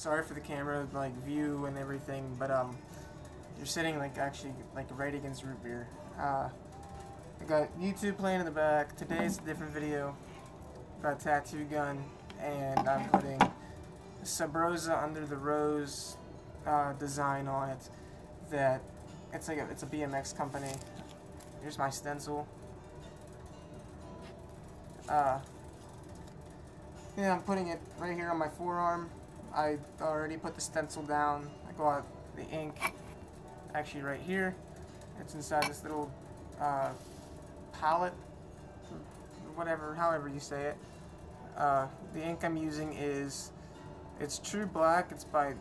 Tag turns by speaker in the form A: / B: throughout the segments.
A: sorry for the camera, like, view and everything, but, you're sitting, like, actually, like, right against root beer. I got YouTube playing in the back. Today's a different video. Got a tattoo gun, and I'm putting Sub Rosa Under the Rose design on it. That it's like it's a BMX company. Here's my stencil. Yeah, I'm putting it right here on my forearm. I already put the stencil down. I got the ink actually right here. It's inside this little palette, whatever, however you say it. The ink I'm using it's True Black. It's by,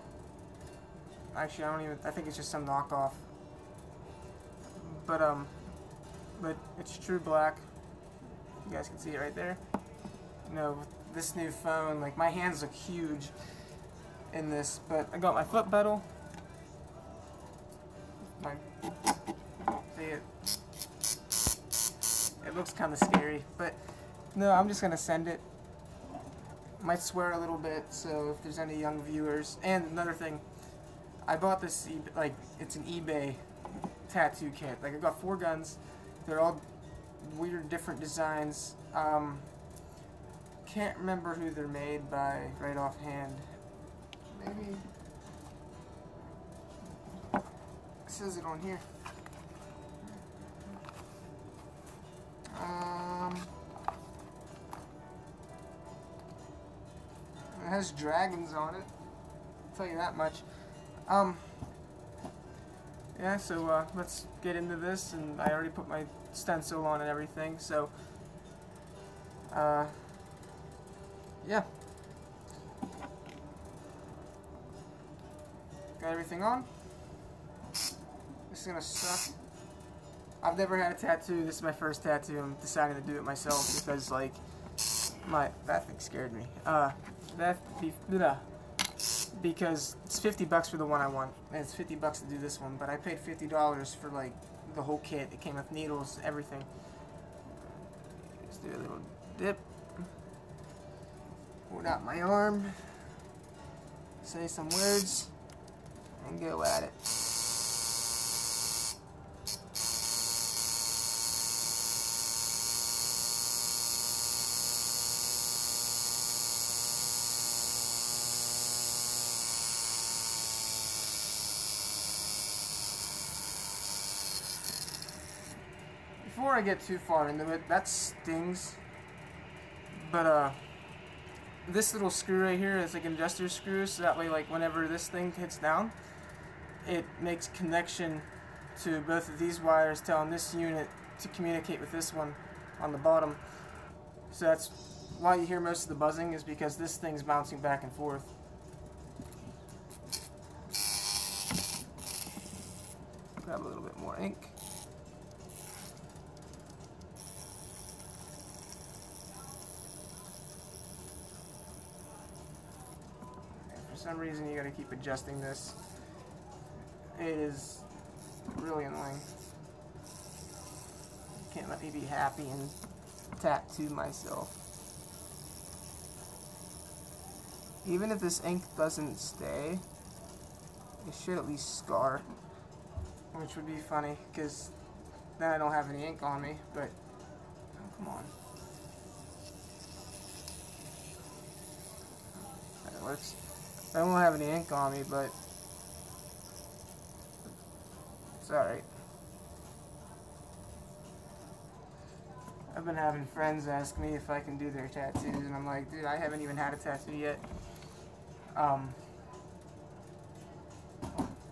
A: actually I think it's just some knockoff. But it's True Black. You guys can see it right there. You know, with this new phone, like, my hands look huge in this, but I got my foot pedal. See it? It looks kind of scary, but no, I'm just gonna send it. Might swear a little bit, so if there's any young viewers. And another thing, I bought this, like, it's an eBay tattoo kit. Like, I got 4 guns. They're all weird, different designs. Can't remember who they're made by right offhand. Maybe it says it on here. It has dragons on it. I'll tell you that much. Yeah, so let's get into this, and I already put my stencil on and everything, so yeah. Got everything on. This is gonna suck. I've never had a tattoo. This is my first tattoo. I'm deciding to do it myself because, like, that thing scared me. Because it's $50 for the one I want, and it's $50 to do this one, but I paid $50 for, like, the whole kit. It came with needles, everything. Just do a little dip. Hold out my arm. Say some words. And go at it. Before I get too far into it, that stings, but this little screw right here is like an adjuster screw, so that way, like, whenever this thing hits down, it makes connection to both of these wires, telling this unit to communicate with this one on the bottom. So that's why you hear most of the buzzing, is because this thing's bouncing back and forth. Grab a little bit more ink. For some reason you gotta keep adjusting this. It is really annoying. Can't let me be happy and tattoo myself. Even if this ink doesn't stay, it should at least scar. Which would be funny, because then I don't have any ink on me, but oh, come on. That works. I don't have any ink on me, but it's alright. I've been having friends ask me if I can do their tattoos, and I'm like, dude, I haven't even had a tattoo yet.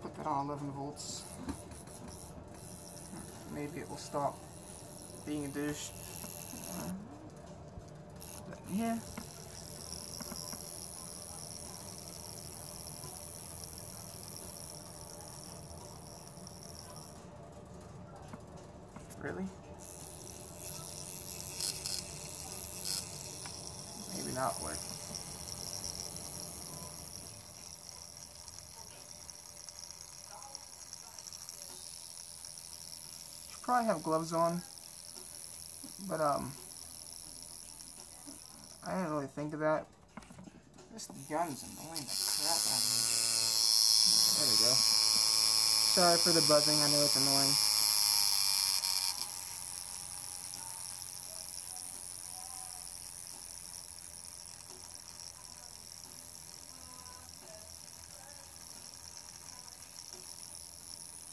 A: Put that on 11 volts. Maybe it will stop being a douche. But yeah. Really? Maybe not work. Should probably have gloves on, but I didn't really think of that. This gun's annoying the crap out of me. There we go. Sorry for the buzzing, I know it's annoying.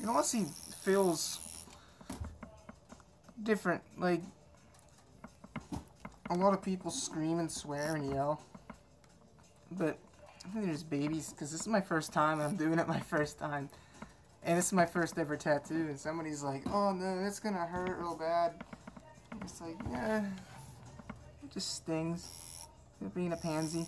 A: It honestly feels different. Like, a lot of people scream and swear and yell, but I think they're just babies, because this is my first time, and I'm doing it my first time, and this is my first ever tattoo, and somebody's like, oh no, that's gonna hurt real bad. It's like, yeah, it just stings. You're being a pansy.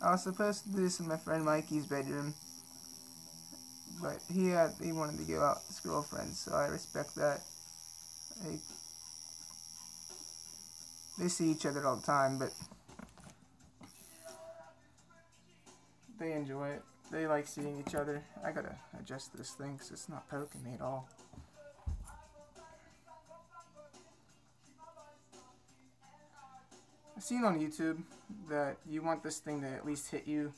A: I was supposed to do this in my friend Mikey's bedroom, but he wanted to go out with his girlfriend, so I respect that. They see each other all the time, but they enjoy it. They like seeing each other. I gotta adjust this thing because it's not poking me at all. I've seen on YouTube that you want this thing to at least hit you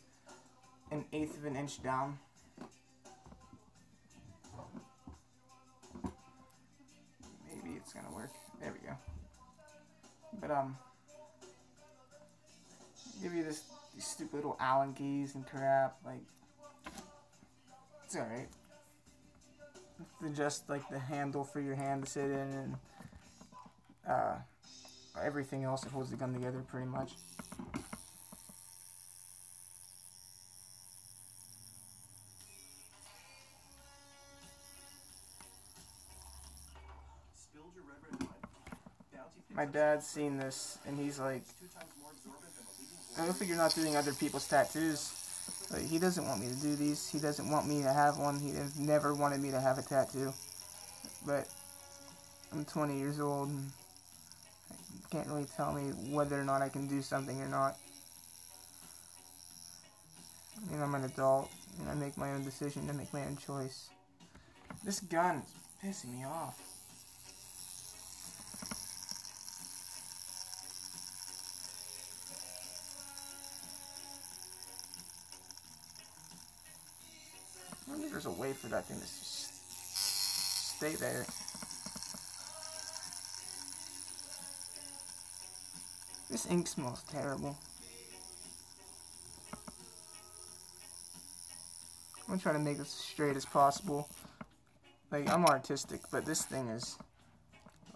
A: 1/8 of an inch down. Maybe it's gonna work. There we go. But give you these stupid little Allen keys and crap. Like, it's alright. Just like the handle for your hand to sit in, and everything else that holds the gun together pretty much. My dad's seen this and he's like, I don't think you're not doing other people's tattoos. But he doesn't want me to do these. He doesn't want me to have one. He never wanted me to have a tattoo. But I'm 20 years old and can't really tell me whether or not I can do something or not. I mean, I'm an adult, and I make my own decision, I make my own choice. This gun is pissing me off. I wonder if there's a way for that thing to just stay there. This ink smells terrible. I'm gonna try to make this as straight as possible. Like, I'm artistic, but this thing is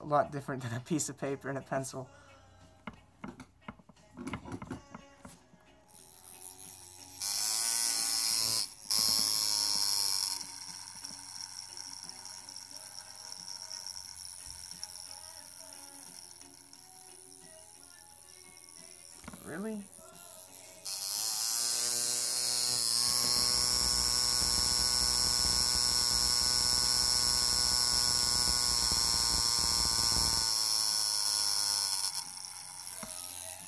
A: a lot different than a piece of paper and a pencil. Really?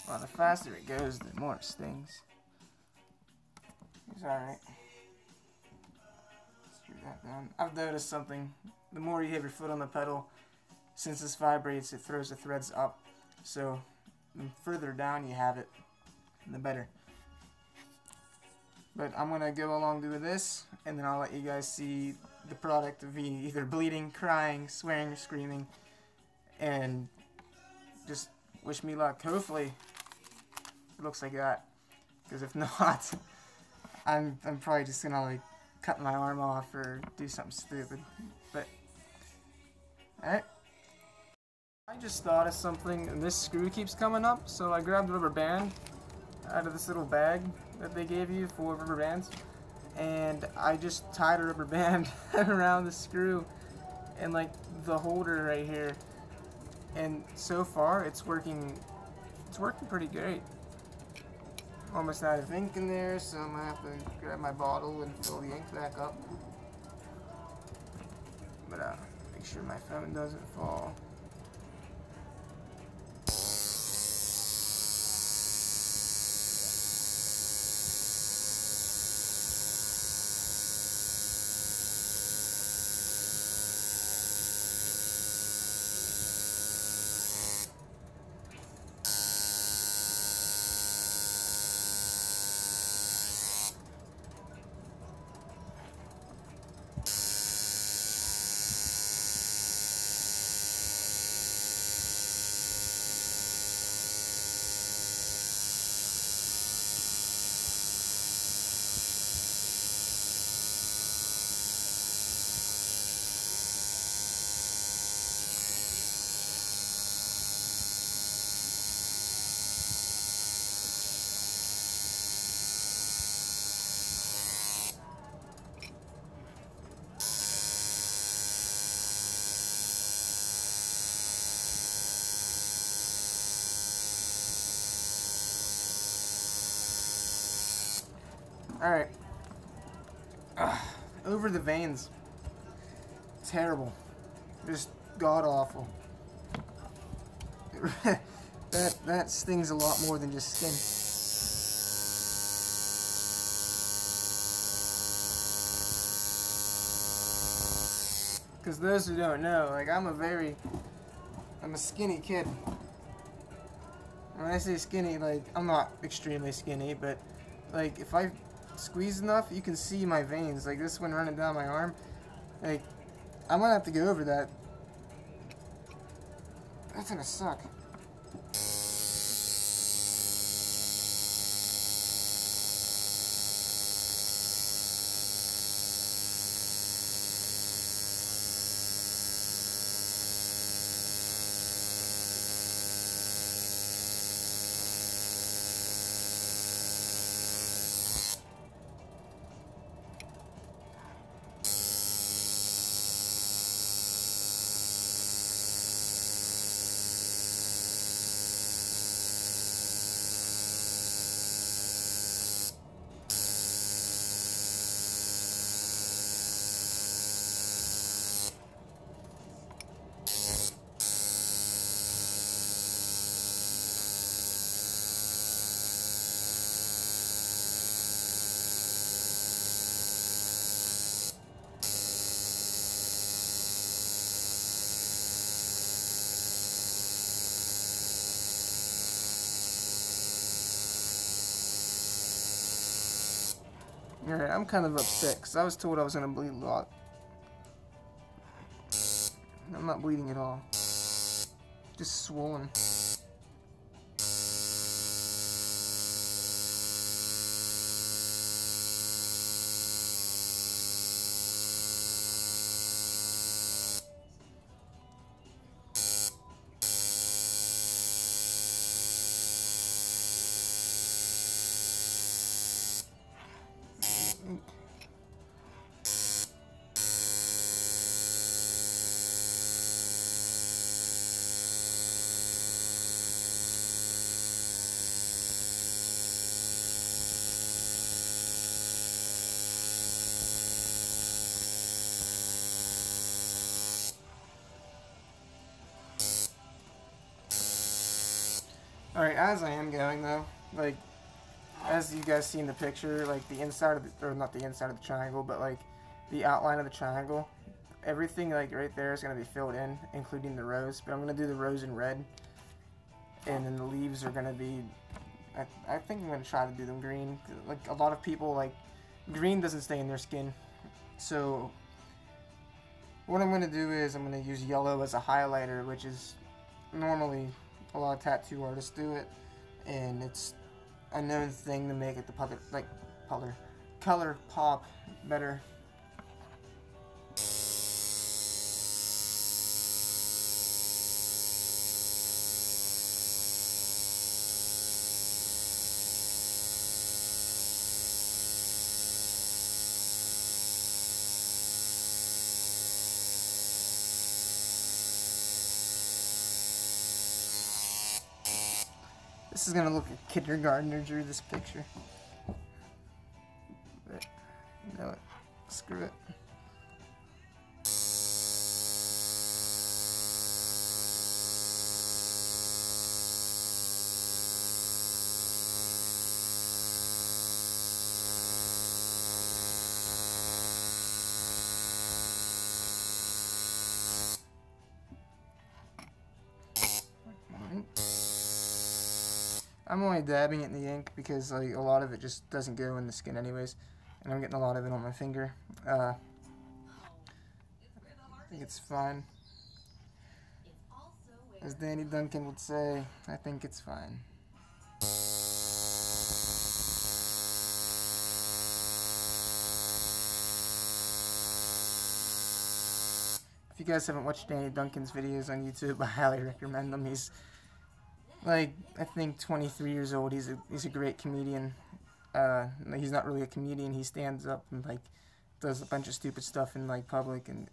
A: Well, the faster it goes, the more it stings. It's alright. Screw that down. I've noticed something. The more you have your foot on the pedal, since this vibrates, it throws the threads up. So, the further down you have it, the better. But I'm going to go along doing this, and then I'll let you guys see the product of me either bleeding, crying, swearing, or screaming. And just wish me luck. Hopefully it looks like that, because if not, I'm probably just gonna like cut my arm off or do something stupid. But alright, I just thought of something, and this screw keeps coming up, so I grabbed a rubber band out of this little bag that they gave you for rubber bands, and I just tied a rubber band around the screw and like the holder right here, and so far it's working pretty great. Almost out of ink in there, so I'm gonna have to grab my bottle and fill the ink back up. But make sure my phone doesn't fall. Alright. Over the veins. Terrible. Just god-awful. that stings a lot more than just skin. Because those who don't know, like, I'm a skinny kid. When I say skinny, like, I'm not extremely skinny, but, like, if I squeeze enough, you can see my veins. Like, this one running down my arm. Like, I'm gonna have to go over that. That's gonna suck. Alright, I'm kind of upset because I was told I was going to bleed a lot. I'm not bleeding at all. Just swollen. Alright, as I am going though, like, as you guys see in the picture, like, the inside of the, or not the inside of the triangle, but, like, the outline of the triangle, everything, like, right there is going to be filled in, including the rose, but I'm going to do the rose in red, and then the leaves are going to be, I think I'm going to try to do them green. Like, a lot of people, like, green doesn't stay in their skin, so what I'm going to do is I'm going to use yellow as a highlighter, which is normally a lot of tattoo artists do it, and it's a known thing to make it the color pop better. This is gonna look like a kindergartner drew this picture. But, you know what? Screw it. I'm only dabbing it in the ink because, like, a lot of it just doesn't go in the skin anyways, and I'm getting a lot of it on my finger. I think it's fine. As Danny Duncan would say, I think it's fine. If you guys haven't watched Danny Duncan's videos on YouTube, I highly recommend them. He's, like, I think 23 years old. He's a great comedian. He's not really a comedian. He stands up and, like, does a bunch of stupid stuff in, like, public, and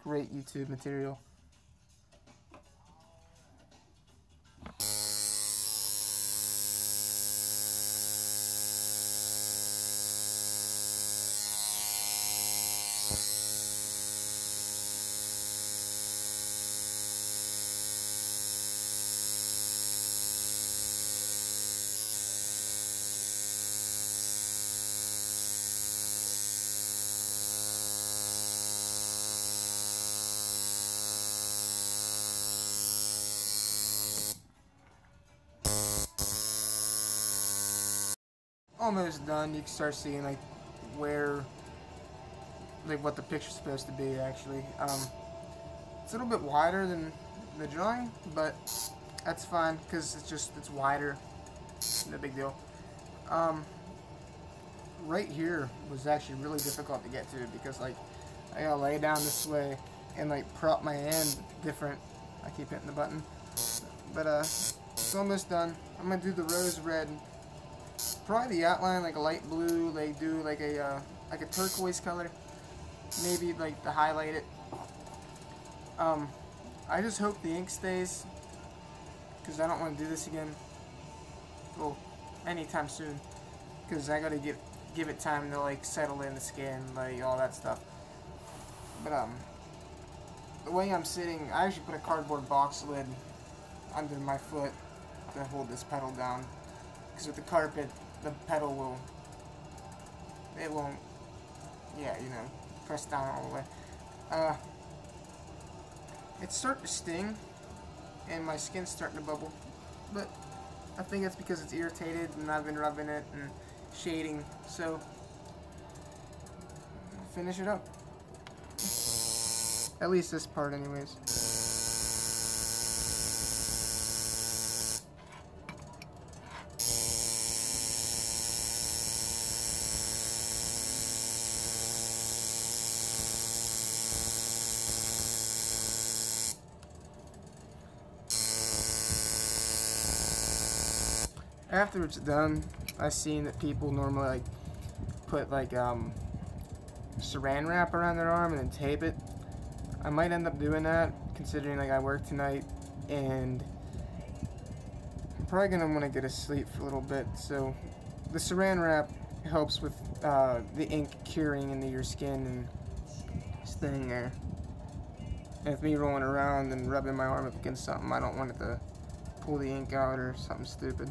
A: great YouTube material. almost done. You can start seeing like where, like what the picture's supposed to be actually. It's a little bit wider than the drawing, but that's fine because it's wider. No big deal. Right here was actually really difficult to get to because like I gotta lay down this way and like prop my hand different. I keep hitting the button, but it's almost done. I'm gonna do the rose red, probably the outline like a light blue. They do like a turquoise color, maybe like to highlight it. I just hope the ink stays because I don't want to do this again. Well, anytime soon, because I gotta give it time to like settle in the skin, like all that stuff. But the way I'm sitting, I actually put a cardboard box lid under my foot to hold this pedal down, because with the carpet, the pedal won't, yeah, you know, press down all the way. It's starting to sting, and my skin's starting to bubble, but I think that's because it's irritated and I've been rubbing it and shading, so I'll finish it up. At least this part anyways. After it's done, I've seen that people normally like put like saran wrap around their arm and then tape it. I might end up doing that, considering like I work tonight and I'm probably gonna want to get to sleep for a little bit. So the saran wrap helps with the ink curing into your skin and staying there. And with me rolling around and rubbing my arm up against something, I don't want it to pull the ink out or something stupid.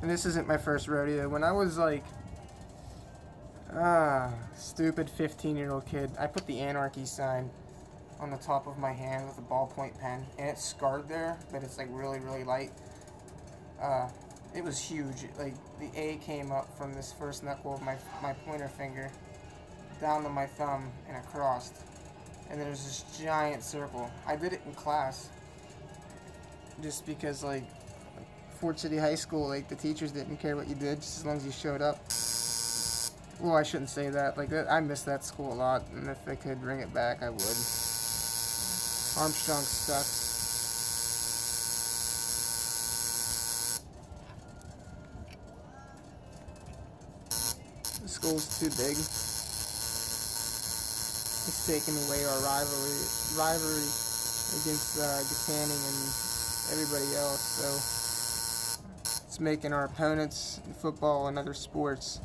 A: And this isn't my first rodeo. When I was like, stupid 15-year-old kid, I put the anarchy sign on the top of my hand with a ballpoint pen, and it's scarred there, but it's like really, really light. It was huge. Like the A came up from this first knuckle of my pointer finger down to my thumb and across, and there's this giant circle. I did it in class, just because like Fort City High School, like the teachers didn't care what you did, just as long as you showed up. Well, I shouldn't say that. Like I miss that school a lot, and if I could bring it back, I would. Armstrong sucks. The school's too big. It's taken away our rivalry against Buchanan and everybody else. So it's making our opponents in football and other sports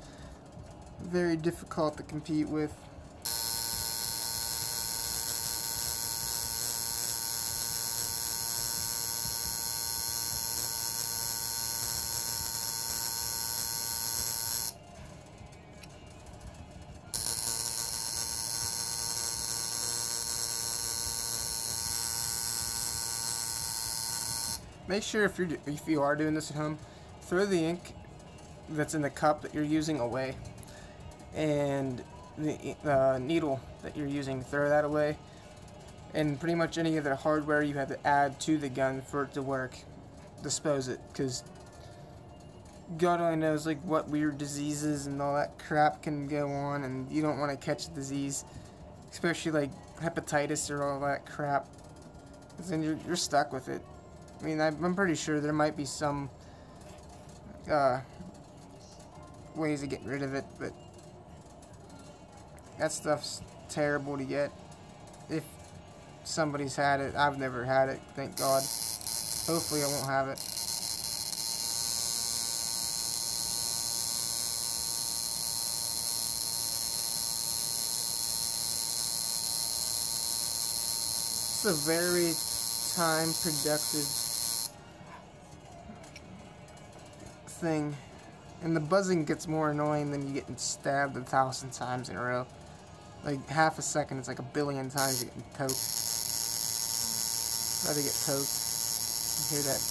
A: very difficult to compete with. Make sure if you are doing this at home, throw the ink that's in the cup that you're using away, and the needle that you're using, throw that away, and pretty much any other hardware you have to add to the gun for it to work, dispose it, because God only knows like what weird diseases and all that crap can go on, and you don't want to catch a disease, especially like hepatitis or all that crap, because then you're stuck with it. I mean, I'm pretty sure there might be some ways to get rid of it, but that stuff's terrible to get. If somebody's had it, I've never had it, thank God. Hopefully I won't have it. It's a very time-productive thing, and the buzzing gets more annoying than you getting stabbed 1,000 times in a row. like half a second, it's like a billion times you're getting toast. Rather get toast. You hear that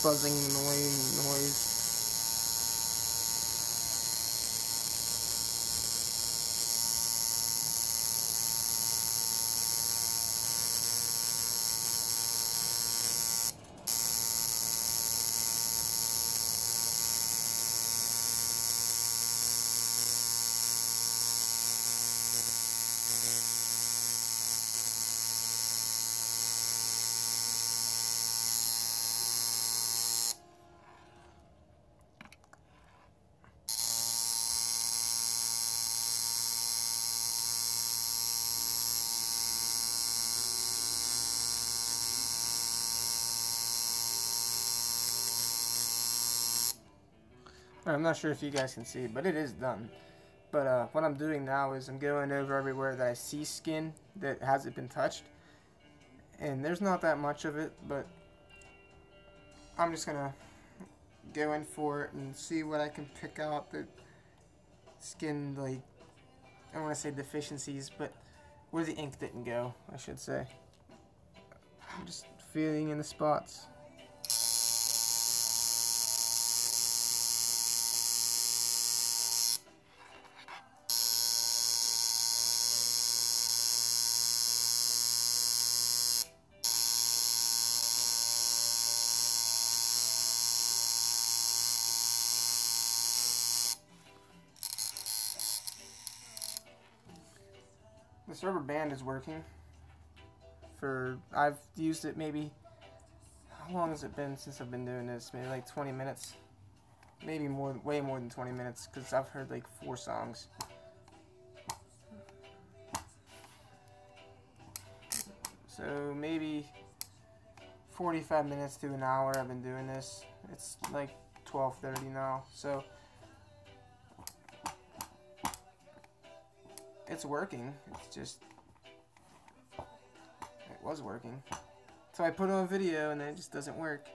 A: buzzing noise. I'm not sure if you guys can see, but it is done. But what I'm doing now is I'm going over everywhere that I see skin that hasn't been touched. And there's not that much of it, but I'm just gonna go in for it and see what I can pick out the skin, like, I don't want to say deficiencies, but where the ink didn't go, I should say. I'm just feeling in the spots. This rubber band is working. I've used it maybe, how long has it been since I've been doing this? Maybe like 20 minutes. Maybe more, way more than 20 minutes, because I've heard like 4 songs. So maybe 45 minutes to an hour I've been doing this. It's like 12:30 now, so it's working. It's just, it was working. So I put on a video and then it just doesn't work.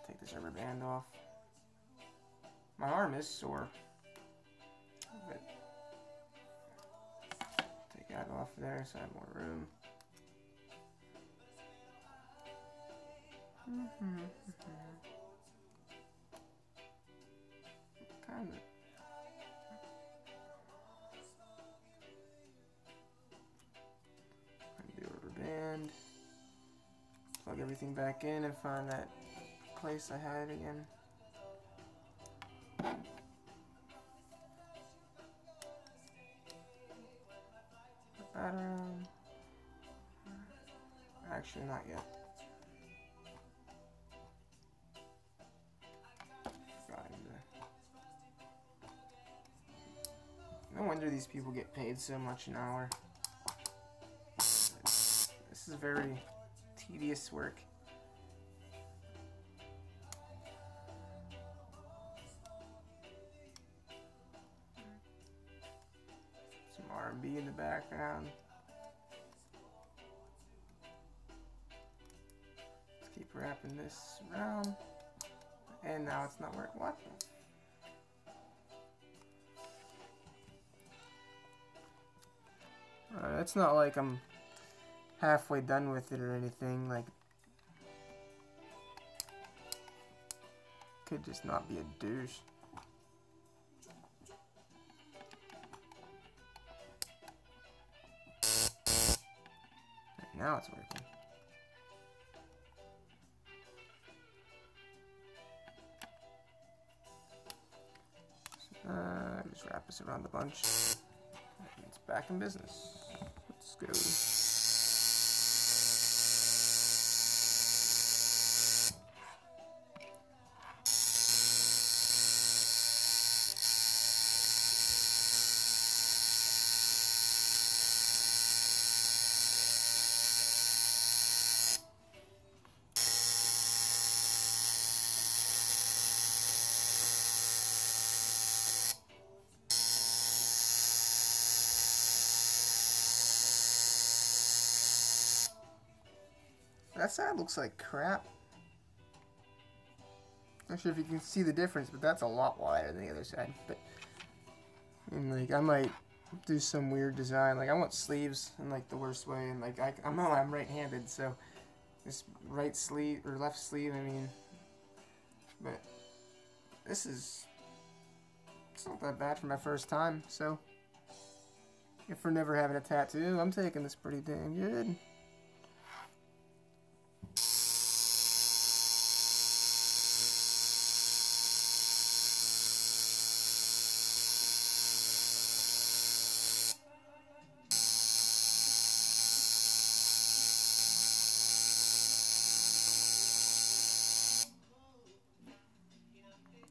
A: Take this rubber band off. My arm is sore, but take that off there so I have more room. Kind of. Undo rubber band. Plug everything back in and find that place I had it again. Put that around. Actually, not yet. No wonder these people get paid so much an hour. This is very tedious work. Some R&B in the background. Let's keep wrapping this around. And now it's not working. What? It's not like I'm halfway done with it or anything. Like, could just not be a douche. Now it's working. Just wrap this around the bunch. It's back in business. Let's go. That side looks like crap. Not sure if you can see the difference, but that's a lot wider than the other side. But And like I might do some weird design. Like I want sleeves in like the worst way, and like I'm right-handed, so this right sleeve or left sleeve, I mean, but this is, it's not that bad for my first time. So if for never having a tattoo, I'm taking this pretty dang good.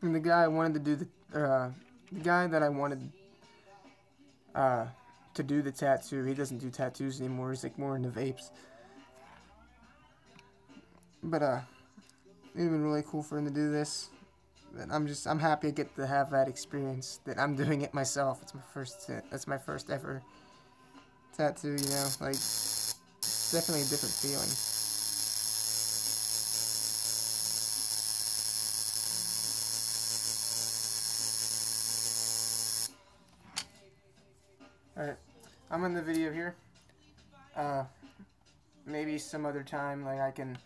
A: And the guy I wanted to do the guy that I wanted to do the tattoo, he doesn't do tattoos anymore. He's like more into vapes. But it'd have been really cool for him to do this. But I'm happy I get to have that experience. That I'm doing it myself. That's my first ever tattoo. You know, like it's definitely a different feeling. Alright, I'm in the video here. Maybe some other time, like I can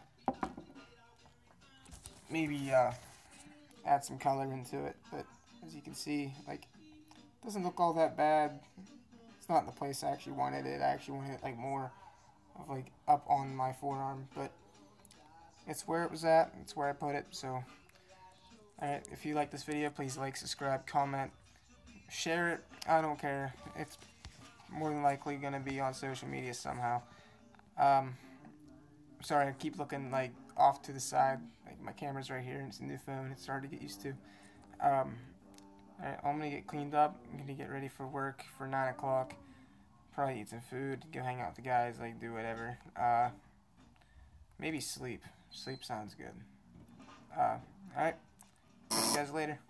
A: maybe add some color into it, but as you can see, like, it doesn't look all that bad. It's not in the place I actually wanted it. I actually wanted it like more of like up on my forearm, but it's where it was at. It's where I put it. So, alright, if you like this video, please like, subscribe, comment, share it. I don't care. It's more than likely gonna be on social media somehow. Sorry, I keep looking like off to the side. Like my camera's right here, and it's a new phone. It's hard to get used to. Alright, I'm gonna get cleaned up. I'm gonna get ready for work for 9 o'clock. Probably eat some food, go hang out with the guys, like do whatever. Maybe sleep. Sleep sounds good. Alright, see you guys later.